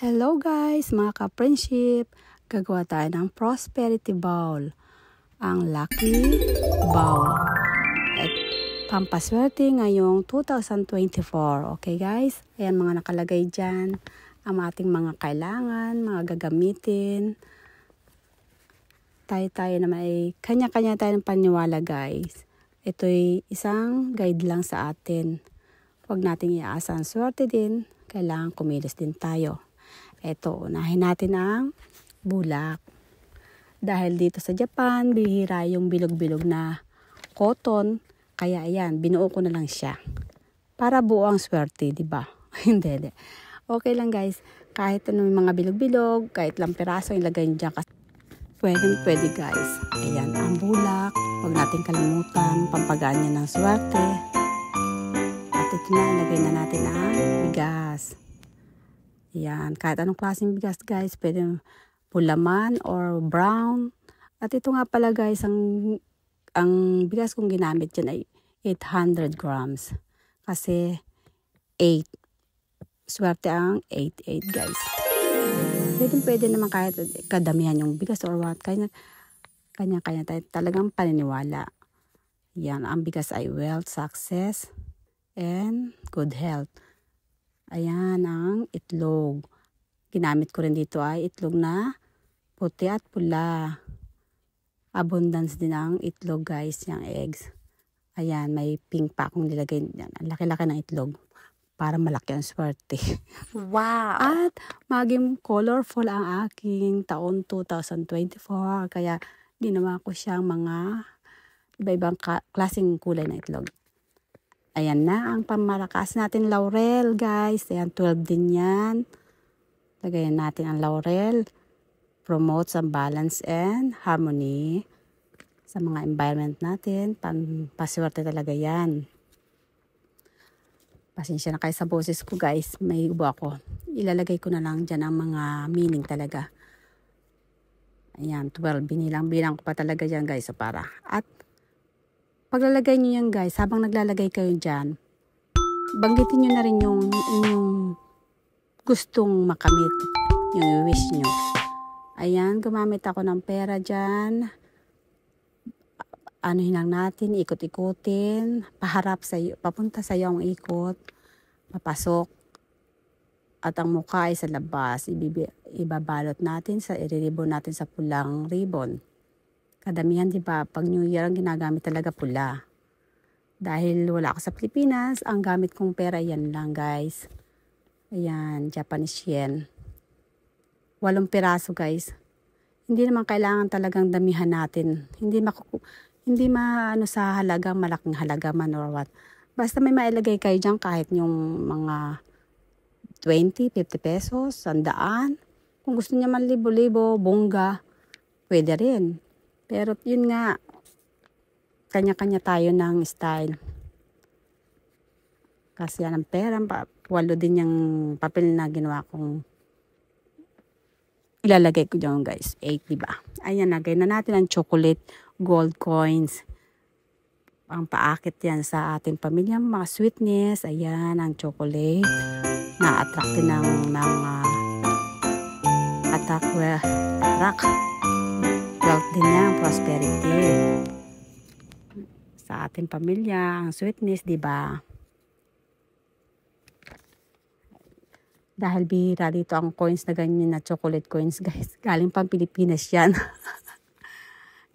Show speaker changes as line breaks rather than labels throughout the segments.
Hello guys, mga ka-friendship! Gagawa tayo ng prosperity bowl. Ang lucky bowl. At pampaswerte ngayong 2024. Okay guys? Ayan mga nakalagay dyan. Ang ating mga kailangan, mga gagamitin. Tayo na may kanya-kanya tayo ng paniwala guys. Ito'y isang guide lang sa atin. Huwag nating iaasa ang swerte din. Kailangan kumilos din tayo. Ito, unahin natin ang bulak. Dahil dito sa Japan, bihira yung bilog-bilog na cotton. Kaya ayan, binuo ko na lang siya. Para buo ang swerte, di ba? Hindi. Okay lang guys. Kahit anong mga bilog-bilog, kahit lang piraso, ilagay nyo dyan. Pwede guys. Ayan, ang bulak. Huwag natin kalimutan. Pampagaan niya ng swerte. At ito na, ilagay na natin ang bigas. Yan, kahit anong klaseng bigas guys, pwede pulaman or brown. At ito nga pala guys, ang bigas kong ginamit dyan ay 800 grams. Kasi 8. Swerte ang 88 guys. Pwede naman kahit kadamihan yung bigas or what. Kanya-kanya tayo talagang paniniwala. Yan, ang bigas ay wealth, success, and good health. Ayan ang itlog. Ginamit ko rin dito ay itlog na puti at pula. Abundance din ang itlog guys, yung eggs. Ayan, may pink pa akong nilagay. Ang laki-laki ng itlog. Para malaki ang swerte.
Wow!
At maging colorful ang aking taon 2024. Kaya ginawa ko siyang mga iba-ibang klaseng kulay ng itlog. Ayan na ang pamalakas natin laurel guys. Ayan, 12 din yan. Lagayan natin ang laurel. Promotes ang balance and harmony sa mga environment natin. Pampaswerte talaga yan. Pasensya na kayo sa boses ko guys. May ubo ako. Ilalagay ko na lang dyan ang mga meaning talaga. Ayan, 12. Binilang ko pa talaga dyan guys. So para. At paglalagay nyo yan guys, habang naglalagay kayo dyan, banggitin nyo na rin yung inyong gustong makamit, yung wish nyo. Ayan, gumamit ako ng pera dyan. Anuhin lang natin, ikot-ikutin, paharap sa iyo, papunta sa iyo ang ikot, papasok. At ang mukha ay sa labas, ibabalot natin, iriribon natin sa pulang ribbon. Kadamihan, di ba? Pag New Year, ang ginagamit talaga pula. Dahil wala ako sa Pilipinas, ang gamit kong pera, yan lang guys. Ayan, Japanese yen. 8 piraso guys. Hindi naman kailangan talagang damihan natin. Hindi maano sa halaga, malaking halaga man or what. Basta may mailagay kayo dyan kahit yung mga 20, 50 pesos, 100. Kung gusto niya man libo-libo, bongga, pwede rin. Pero yun nga, kanya-kanya tayo ng style. Kasi yan ang pera, 8 din yung papel na ginawa kong ilalagay ko dyan guys. 8, diba? Ayan, lagay na natin ang chocolate gold coins. Ang paakit yan sa ating pamilya, mga sweetness. Ayan, ang chocolate. Na-attract din ng mga attract wealth din yan, prosperity. Sa ating pamilya, ang sweetness, diba? Dahil bihira dito ang coins na ganyan na chocolate coins guys. Galing pang Pilipinas yan.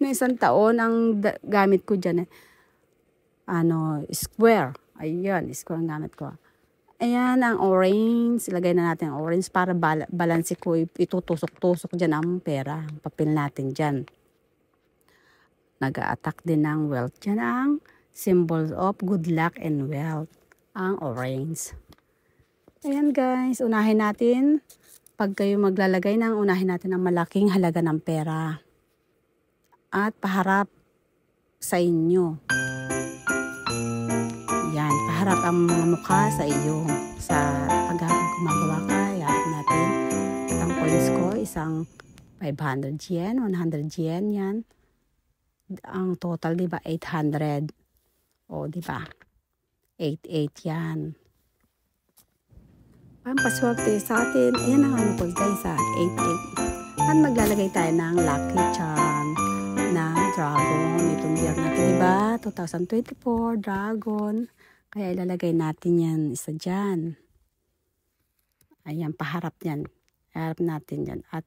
Noong isang taon, ang gamit ko dyan square. Ayan, square ang gamit ko. Ayan, ang orange. Ilagay na natin ang orange para balance ko. Itutusok-tusok dyan ang pera. Ang papel natin dyan. Nag-a-attack din ng wealth. Dyan ang symbols of good luck and wealth. Ang orange. Ayan guys, unahin natin. Pag kayo maglalagay unahin natin ang malaking halaga ng pera. At paharap sa inyo. Yan, paharap ang mga mukha sa iyo. Sa pag gumagawa ka, iharap natin. At ang coins ko, isang 500 yen, 100 yen, yan. Ang total, diba, 800. O, diba? 88 yan. pampaswerte sa atin. Ayan ang ano po guys, 88. At maglalagay tayo ng lucky charm na dragon. Itong year natin, diba? 2024, dragon. Kaya ilalagay natin yan isa dyan. Ayan, paharap yan. Harap natin yan. At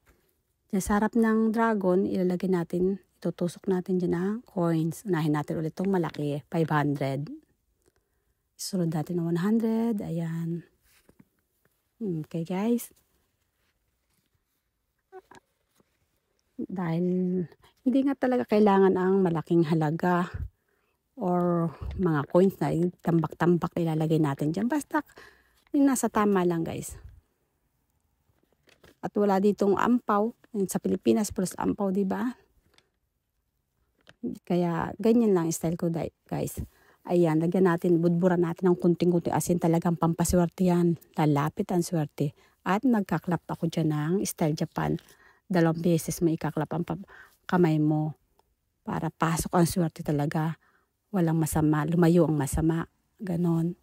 sa harap ng dragon, ilalagay natin, itutusok natin dyan ang coins. Unahin natin ulit itong malaki, 500. Isunod natin ng 100. Ayan. Okay guys. Dahil hindi nga talaga kailangan ang malaking halaga or mga coins na tambak-tambak ilalagay natin dyan. Basta yung nasa tama lang guys. At wala ditong ampaw. Sa Pilipinas plus ampaw, diba? Kaya ganyan lang style ko guys. Ayan, lagyan natin, budburan natin ng kunting-kunting asin, talagang pampaswerte yan. Lalapit ang swerte. At nagkaklap ako dyan ng style Japan. 2 beses mo ikaklap ang kamay mo. Para pasok ang swerte talaga. Walang masama, lumayo ang masama. Ganon.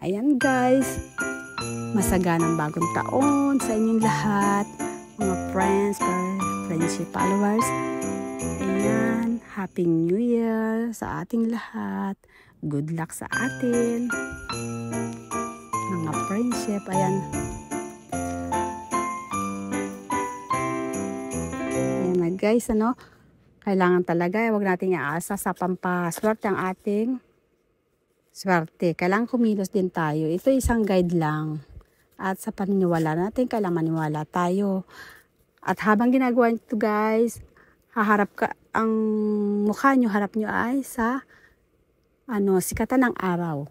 Ayan guys. Masaganang bagong taon sa inyong lahat. Mga friends, friendship followers. Ayan, Happy New Year sa ating lahat. Good luck sa atin. Mga friendship, ayan. Ayan na guys, ano? Kailangan talaga, huwag natin iaasa sa pampaswerte ang ating swerte. Kailangan kumilos din tayo. Ito isang guide lang. At sa paniniwala natin, kailangan maniwala tayo. At habang ginagawa nyo ito guys, haharap ka, ang mukha nyo, harap nyo ay sa sikatan ng araw.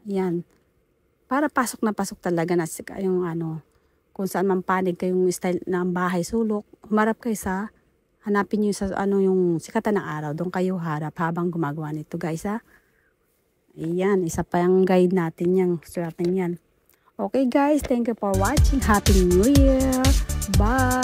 Yan. Para pasok na pasok talaga na yung kung saan man panig kayong style ng bahay sulok, humarap kayo sa, hanapin nyo sa yung sikatan ng araw. Doon kayo harap habang gumagawa nito guys ha. Ayan, isa pa yung guide natin yung swerte yan. Okay guys, thank you for watching. Happy New Year. Bye.